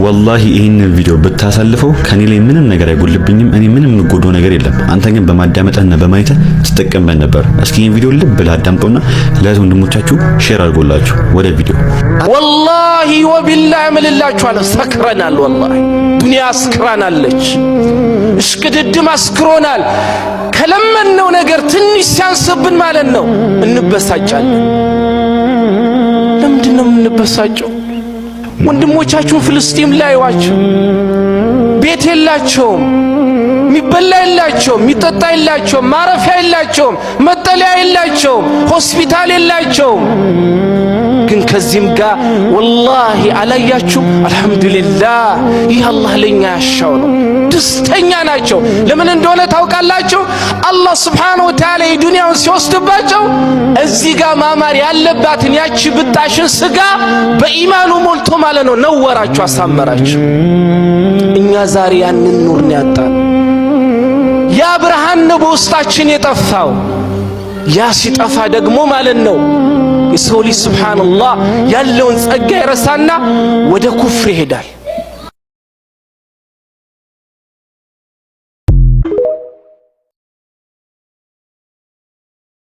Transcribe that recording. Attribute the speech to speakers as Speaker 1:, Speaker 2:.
Speaker 1: ወላሂ ይሄን ቪዲዮ ብታሳልፈው ከኔ ላይ ምንም ነገር አይጎልብኝም። እኔ ምንም የምጎደው ነገር የለም። አንተ ግን በማዳመጥና በማየት ትጠቀምበት ነበር። እስኪ ይሄን ቪዲዮ ልብ ብለህ አዳምጠውና ለእህት ወንድሞቻችሁ ሼር አድርጎላችሁ ወደ ቪዲዮ።
Speaker 2: ወላሂ ወቢላሂ እምልላችኋለሁ ሰክረናል። ወላሂ ዱንያ አስክራናለች፣ እሽቅድድም አስክሮናል። ከለመነው ነገር ትንሽ ሲያንስብን ማለት ነው እንበሳጫለን። ለምንድን ነው የምንበሳጨው? ወንድሞቻችሁን ፍልስጤም ላይ ዋቸው፣ ቤት የላቸውም፣ የሚበላ የላቸውም፣ የሚጠጣ የላቸውም፣ ማረፊያ የላቸውም፣ መጠለያ የላቸውም፣ ሆስፒታል የላቸውም። ግን ከዚህም ጋር ወላሂ አላያችሁ አልহামዱሊላህ ይህ አላህ ለኛ ያሻው ነው። ደስተኛ ናቸው። ለምን እንደሆነ ታውቃላችሁ? አላህ Subhanahu Wa Ta'ala የዱንያውን ሲወስድባቸው እዚህ ጋር ማማር ያለባትን ያቺ ብጣሽን ስጋ በኢማኑ ሞልቶ ማለት ነው ነወራችሁ፣ አሳመራችሁ። እኛ ዛሬ ያንን ኑርን ያጣን፣ ያ ብርሃን ነው በውስጣችን የጠፋው። ያ ሲጠፋ ደግሞ ማለት ነው የሰው ልጅ ሱብሃንአላህ ያለውን ጸጋ ይረሳና ወደ ኩፍር ይሄዳል።